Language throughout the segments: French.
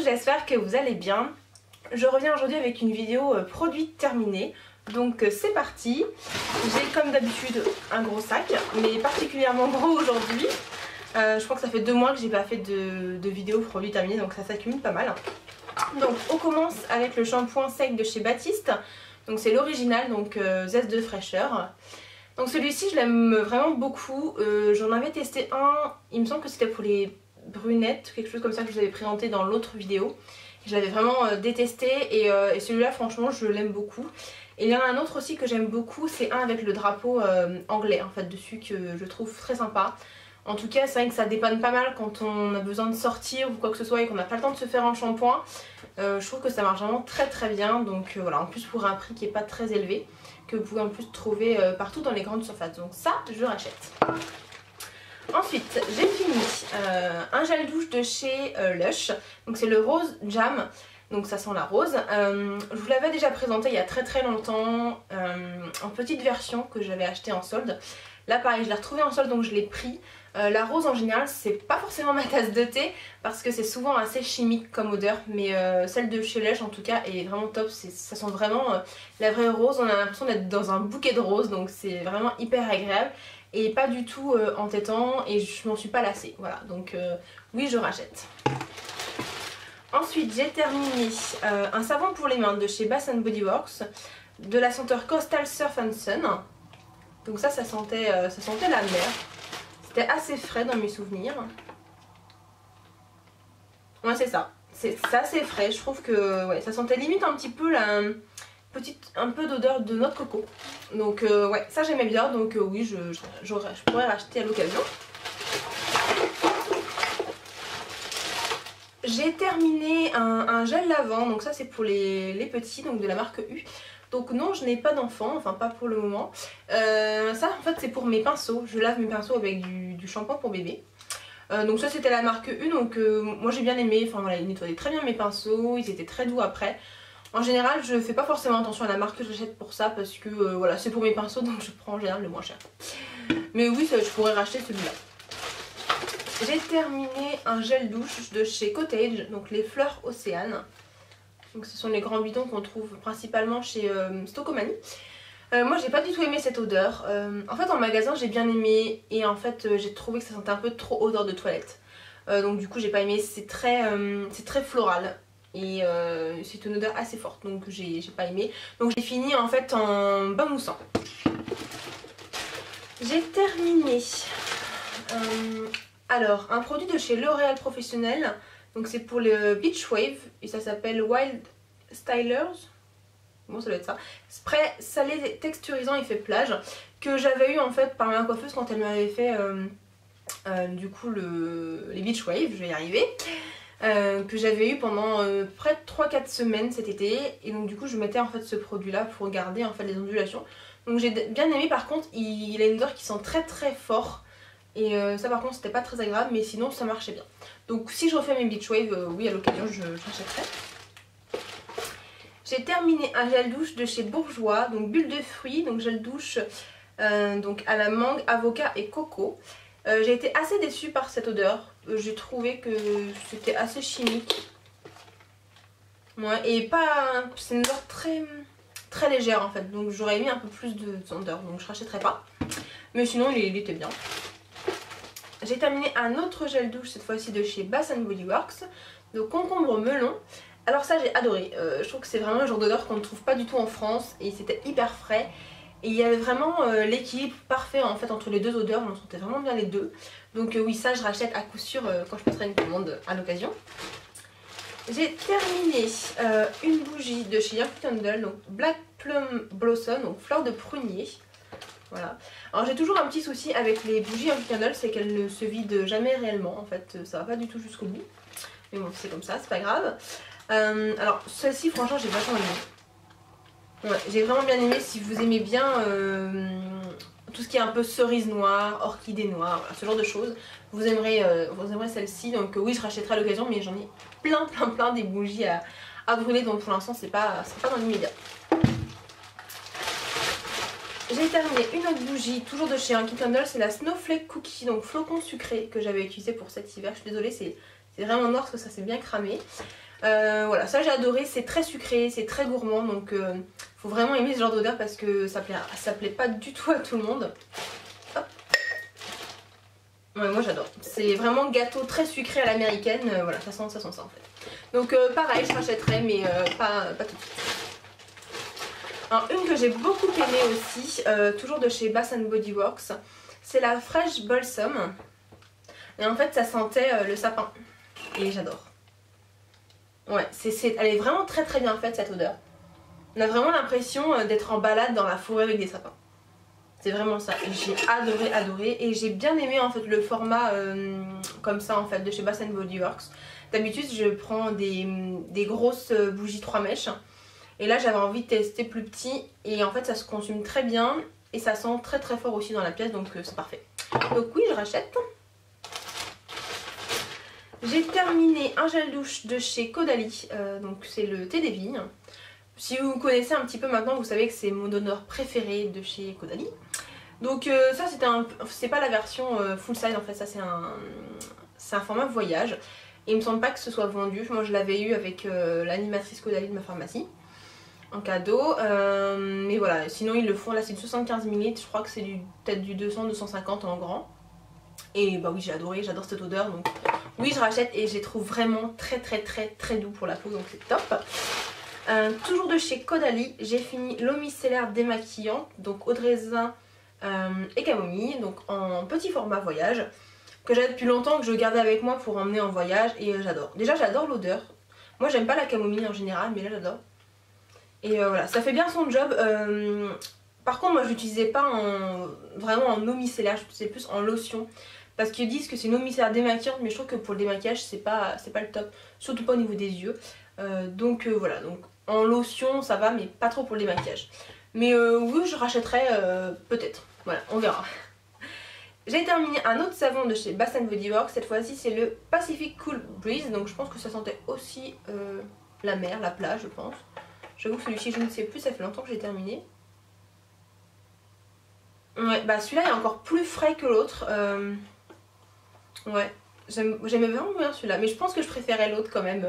j'espère que vous allez bien. Je reviens aujourd'hui avec une vidéo produit terminé. Donc c'est parti. J'ai comme d'habitude un gros sac, mais particulièrement gros aujourd'hui. Je crois que ça fait 2 mois que j'ai pas fait de vidéo produit terminé, donc ça s'accumule pas mal. Donc on commence avec le shampoing sec de chez Baptiste. Donc c'est l'original, donc zeste de fraîcheur. Donc celui-ci je l'aime vraiment beaucoup. J'en avais testé un, il me semble que c'était pour les brunettes, quelque chose comme ça que je vous avais présenté dans l'autre vidéo. Je l'avais vraiment détesté et celui-là franchement je l'aime beaucoup. Et il y en a un autre aussi que j'aime beaucoup, c'est un avec le drapeau anglais en fait dessus, que je trouve très sympa. En tout cas c'est vrai que ça dépanne pas mal quand on a besoin de sortir ou quoi que ce soit et qu'on n'a pas le temps de se faire un shampoing. Je trouve que ça marche vraiment très bien, donc voilà, en plus pour un prix qui est pas très élevé, que vous pouvez en plus trouver partout dans les grandes surfaces, donc ça je rachète. Ensuite j'ai fini un gel douche de chez Lush, donc c'est le Rose Jam. Donc ça sent la rose. Je vous l'avais déjà présenté il y a très longtemps en petite version que j'avais acheté en solde. Là pareil je l'ai retrouvé en solde donc je l'ai pris. La rose en général c'est pas forcément ma tasse de thé parce que c'est souvent assez chimique comme odeur, mais celle de chez Lush en tout cas est vraiment top. Ça sent vraiment la vraie rose, on a l'impression d'être dans un bouquet de roses, donc c'est vraiment hyper agréable et pas du tout entêtant et je m'en suis pas lassée. Voilà, donc oui je rachète. Ensuite j'ai terminé un savon pour les mains de chez Bath & Body Works de la senteur Coastal Surf and Sun. Donc ça sentait la mer. C'était assez frais dans mes souvenirs. Ouais c'est ça. C'est assez frais. Je trouve que ouais, ça sentait limite un petit peu un peu d'odeur de noix de coco. Donc ouais ça j'aimais bien. Donc oui je pourrais racheter à l'occasion. J'ai terminé un gel lavant, donc ça c'est pour les petits, donc de la marque U. Donc non je n'ai pas d'enfant, enfin pas pour le moment. Ça en fait c'est pour mes pinceaux, je lave mes pinceaux avec du shampoing pour bébé. Donc ça c'était la marque U, donc moi j'ai bien aimé, enfin voilà, ils nettoyaient très bien mes pinceaux, ils étaient très doux après. En général je fais pas forcément attention à la marque que j'achète pour ça parce que voilà c'est pour mes pinceaux donc je prends en général le moins cher. Mais oui ça, je pourrais racheter celui-là. J'ai terminé un gel douche de chez Cottage, donc les fleurs océanes. Donc ce sont les grands bidons qu'on trouve principalement chez Stocomanie. Moi j'ai pas du tout aimé cette odeur. En fait en magasin j'ai bien aimé et en fait j'ai trouvé que ça sentait un peu trop odeur de toilette. Donc du coup j'ai pas aimé, c'est très floral et c'est une odeur assez forte donc j'ai pas aimé. Donc j'ai fini en fait en bain moussant. J'ai terminé... alors, un produit de chez L'Oréal Professionnel, donc c'est pour le Beach Wave et ça s'appelle Wild Stylers. Bon, ça doit être ça. Spray salé texturisant effet plage que j'avais eu en fait par ma coiffeuse quand elle m'avait fait du coup les Beach Wave, je vais y arriver. Que j'avais eu pendant près de 3-4 semaines cet été et donc du coup je mettais en fait ce produit là pour garder en fait les ondulations. Donc j'ai bien aimé, par contre il a une odeur qui sent très fort. Et ça par contre c'était pas très agréable, mais sinon ça marchait bien. Donc si je refais mes Beach Wave, oui à l'occasion je rachèterai. J'ai terminé un gel douche de chez Bourjois, donc bulle de fruits, donc gel douche donc à la mangue, avocat et coco. J'ai été assez déçue par cette odeur, j'ai trouvé que c'était assez chimique. Ouais, et pas, c'est une odeur très légère en fait, donc j'aurais aimé un peu plus d'odeur, donc je rachèterai pas. Mais sinon il était bien. J'ai terminé un autre gel douche, cette fois-ci de chez Bath & Body Works, de concombre melon. Alors ça j'ai adoré, je trouve que c'est vraiment un genre d'odeur qu'on ne trouve pas du tout en France et c'était hyper frais. Et il y avait vraiment l'équilibre parfait en fait entre les deux odeurs, on sentait vraiment bien les deux. Donc oui ça je rachète à coup sûr quand je passerai une commande à l'occasion. J'ai terminé une bougie de chez Yankee Candle, donc Black Plum Blossom, donc fleur de prunier. Voilà. Alors j'ai toujours un petit souci avec les bougies Yankee Candle, c'est qu'elles ne se vident jamais réellement. En fait ça va pas du tout jusqu'au bout. Mais bon c'est comme ça, c'est pas grave. Alors celle-ci franchement j'ai vachement aimé. Ouais, j'ai vraiment bien aimé. Si vous aimez bien tout ce qui est un peu cerise noire, orchidée noire, voilà, ce genre de choses, vous aimerez celle-ci. Donc oui je rachèterai à l'occasion, mais j'en ai plein des bougies à brûler, donc pour l'instant c'est pas dans l'immédiat. J'ai terminé une autre bougie, toujours de chez Yankee Candle, c'est la Snowflake Cookie, donc flocon sucré, que j'avais utilisé pour cet hiver. Je suis désolée, c'est vraiment noir parce que ça s'est bien cramé. Voilà, ça j'ai adoré, c'est très sucré, c'est très gourmand, donc faut vraiment aimer ce genre d'odeur parce que ça plaît pas du tout à tout le monde. Hop. Ouais, moi j'adore, c'est vraiment gâteau très sucré à l'américaine, voilà, ça sent ça en fait. Donc pareil, je rachèterai mais pas tout de suite. Alors, une que j'ai beaucoup aimée aussi, toujours de chez Bath Body Works, c'est la Fresh Balsam. Et en fait ça sentait le sapin, et j'adore. Ouais, elle est vraiment très très bien faite cette odeur. On a vraiment l'impression d'être en balade dans la forêt avec des sapins. C'est vraiment ça. J'ai adoré et j'ai bien aimé en fait le format comme ça en fait de chez Bath Body Works. D'habitude je prends des grosses bougies 3 mèches et là j'avais envie de tester plus petit et en fait ça se consume très bien et ça sent très très fort aussi dans la pièce donc c'est parfait. Donc oui, je rachète. J'ai terminé un gel douche de chez Caudalie, donc c'est le thé des vignes. Si vous connaissez un petit peu maintenant, vous savez que c'est mon odeur préféré de chez Caudalie. Donc ça c'est pas la version full size en fait, ça c'est un format voyage. Et il me semble pas que ce soit vendu, moi je l'avais eu avec l'animatrice Caudalie de ma pharmacie en cadeau. Mais voilà, sinon ils le font, là c'est du 75 ml, je crois que c'est peut-être du 200-250 en grand. Et bah oui, j'ai adoré, j'adore cette odeur, donc oui je rachète et je les trouve vraiment très doux pour la peau, donc c'est top. Toujours de chez Caudalie, j'ai fini l'eau micellaire démaquillante, donc eau de raisin et camomille, donc en petit format voyage, que j'avais depuis longtemps, que je gardais avec moi pour emmener en voyage et j'adore. Déjà j'adore l'odeur, moi j'aime pas la camomille en général, mais là j'adore. Et voilà, ça fait bien son job. Par contre moi je l'utilisais pas vraiment en eau micellaire, je l'utilisais plus en lotion. Parce qu'ils disent que c'est une eau micellaire démaquillante, mais je trouve que pour le démaquillage c'est pas le top, surtout pas au niveau des yeux. Donc voilà, donc en lotion ça va, mais pas trop pour le démaquillage. Mais oui, je rachèterai peut-être, voilà, on verra. J'ai terminé un autre savon de chez Bath Body Works, cette fois-ci c'est le Pacific Cool Breeze, donc je pense que ça sentait aussi la mer, la plage je pense. J'avoue que celui-ci je ne sais plus, ça fait longtemps que j'ai terminé. Ouais, bah celui-là est encore plus frais que l'autre. Ouais, j'aimais vraiment bien celui-là, mais je pense que je préférais l'autre quand même.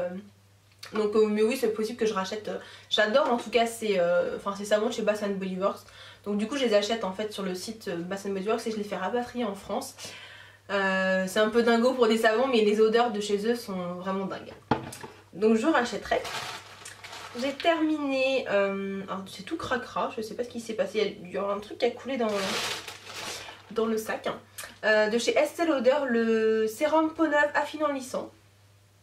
Donc mais oui, c'est possible que je rachète. J'adore en tout cas ces savons de chez Bath Body Works. Donc du coup je les achète en fait sur le site Bath Body Works et je les fais rapatrier en France. C'est un peu dingo pour des savons, mais les odeurs de chez eux sont vraiment dingues. Donc je rachèterai. J'ai terminé, alors c'est tout cracra, je sais pas ce qui s'est passé, il y a un truc qui a coulé dans le sac. De chez Estée Lauder, le sérum peau neuve affinant lissant.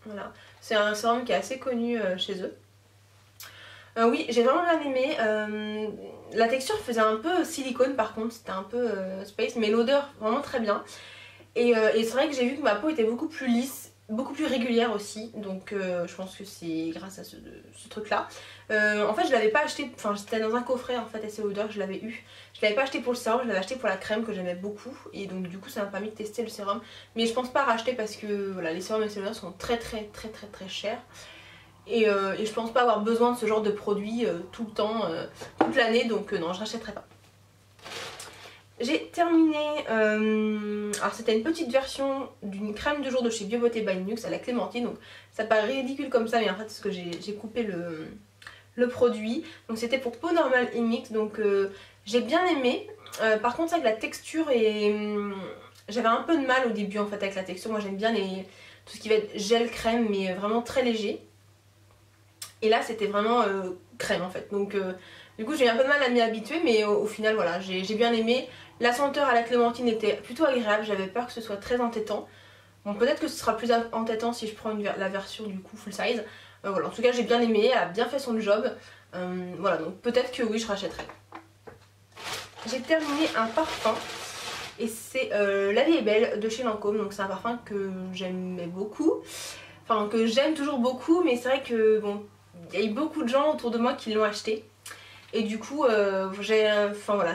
Voilà, c'est un sérum qui est assez connu chez eux. Oui, j'ai vraiment bien aimé. La texture faisait un peu silicone par contre, c'était un peu space, mais l'odeur vraiment très bien. Et c'est vrai que j'ai vu que ma peau était beaucoup plus lisse, beaucoup plus régulière aussi, donc je pense que c'est grâce à ce truc là. En fait je l'avais pas acheté, enfin c'était dans un coffret en fait Estée Lauder, je l'avais eu. Je l'avais pas acheté pour le sérum, je l'avais acheté pour la crème que j'aimais beaucoup, et donc du coup ça m'a permis de tester le sérum. Mais je pense pas racheter parce que voilà, les sérums Estée Lauder sont très chers. Et je pense pas avoir besoin de ce genre de produit tout le temps, toute l'année, donc non, je rachèterai pas. J'ai terminé, alors c'était une petite version d'une crème de jour de chez Biobeauté by Nuxe à la clémentine, donc ça paraît ridicule comme ça, mais en fait c'est ce que j'ai coupé le produit. Donc c'était pour peau normale et mixte, donc j'ai bien aimé. Par contre c'est vrai que la texture est... j'avais un peu de mal au début en fait avec la texture, moi j'aime bien tout ce qui va être gel crème, mais vraiment très léger. Et là c'était vraiment crème en fait, donc du coup j'ai eu un peu de mal à m'y habituer, mais au final voilà, j'ai bien aimé. La senteur à la clémentine était plutôt agréable, j'avais peur que ce soit très entêtant. Bon, peut-être que ce sera plus entêtant si je prends la version du coup full size. Voilà, en tout cas j'ai bien aimé, elle a bien fait son job. Voilà, donc peut-être que oui, je rachèterai. J'ai terminé un parfum et c'est La Vie est belle de chez Lancôme, donc c'est un parfum que j'aimais beaucoup. Enfin, que j'aime toujours beaucoup, mais c'est vrai que bon, il y a eu beaucoup de gens autour de moi qui l'ont acheté. Et du coup, enfin voilà,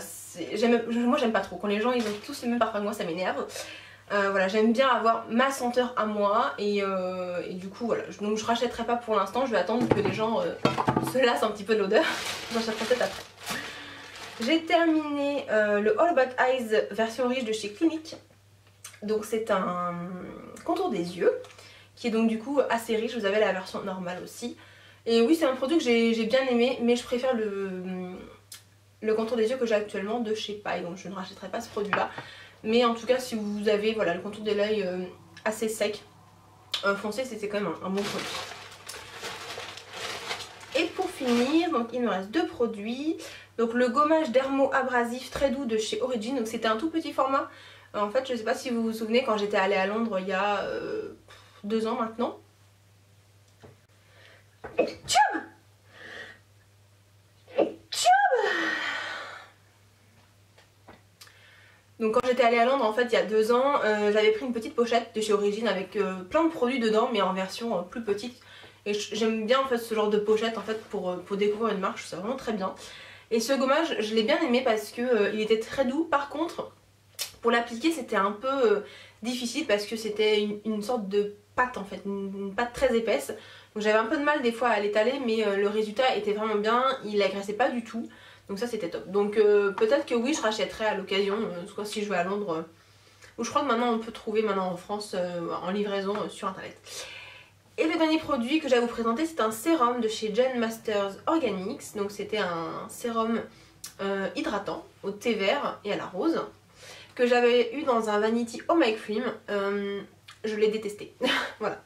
moi j'aime pas trop. Quand les gens ils ont tous les mêmes parfums que moi, ça m'énerve. Voilà, j'aime bien avoir ma senteur à moi et du coup voilà, donc je rachèterai pas pour l'instant, je vais attendre que les gens se lassent un petit peu de l'odeur. Je rachèterai peut-être après. J'ai terminé le All About Eyes version riche de chez Clinique. Donc c'est un contour des yeux qui est donc du coup assez riche. Vous avez la version normale aussi. Et oui, c'est un produit que j'ai bien aimé, mais je préfère le contour des yeux que j'ai actuellement de chez Paille, donc je ne rachèterai pas ce produit là. Mais en tout cas, si vous avez voilà, le contour de l'œil assez sec, foncé, c'était quand même un bon produit. Et pour finir, donc il me reste 2 produits. Donc le gommage dermo abrasif très doux de chez Origin. Donc c'était un tout petit format. En fait, je sais pas si vous vous souvenez, quand j'étais allée à Londres il y a 2 ans maintenant. Tchoum! Donc quand j'étais allée à Londres en fait il y a 2 ans, j'avais pris une petite pochette de chez Origin avec plein de produits dedans mais en version plus petite. Et j'aime bien en fait ce genre de pochette en fait pour découvrir une marque, je trouve ça vraiment très bien. Et ce gommage je l'ai bien aimé parce que il était très doux. Par contre pour l'appliquer c'était un peu difficile parce que c'était une sorte de pâte en fait, une pâte très épaisse. Donc j'avais un peu de mal des fois à l'étaler mais le résultat était vraiment bien, il agressait pas du tout. Donc ça c'était top. Donc peut-être que oui je rachèterai à l'occasion, soit si je vais à Londres, où je crois que maintenant on peut trouver maintenant en France en livraison sur internet. Et le dernier produit que j'ai à vous présenter c'est un sérum de chez Gen Masters Organics. Donc c'était un sérum hydratant au thé vert et à la rose que j'avais eu dans un Vanity Oh My Cream. Je l'ai détesté. Voilà.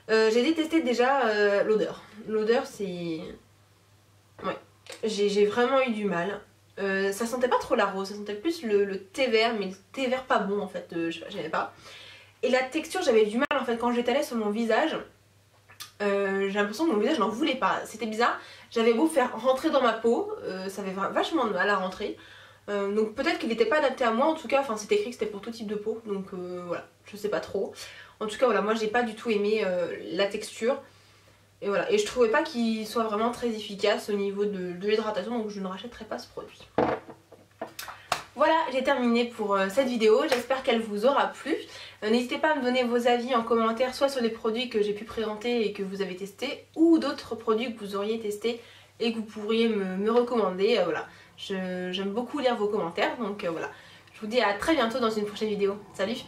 J'ai détesté déjà l'odeur. L'odeur c'est... Ouais. J'ai vraiment eu du mal. Ça sentait pas trop la rose, ça sentait plus le thé vert, mais le thé vert pas bon en fait, je sais pas, j'aimais pas. Et la texture, j'avais du mal en fait quand je l'étalais sur mon visage. J'ai l'impression que mon visage n'en voulait pas, c'était bizarre. J'avais beau faire rentrer dans ma peau, ça avait vachement de mal à rentrer. Donc peut-être qu'il n'était pas adapté à moi, en tout cas, enfin c'est écrit que c'était pour tout type de peau, donc voilà, je sais pas trop. En tout cas voilà, moi j'ai pas du tout aimé la texture. Et voilà, et je trouvais pas qu'il soit vraiment très efficace au niveau de l'hydratation, donc je ne rachèterai pas ce produit. Voilà, j'ai terminé pour cette vidéo, j'espère qu'elle vous aura plu. N'hésitez pas à me donner vos avis en commentaire, soit sur les produits que j'ai pu présenter et que vous avez testés, ou d'autres produits que vous auriez testés et que vous pourriez me recommander. Voilà, j'aime beaucoup lire vos commentaires, donc voilà. Je vous dis à très bientôt dans une prochaine vidéo. Salut!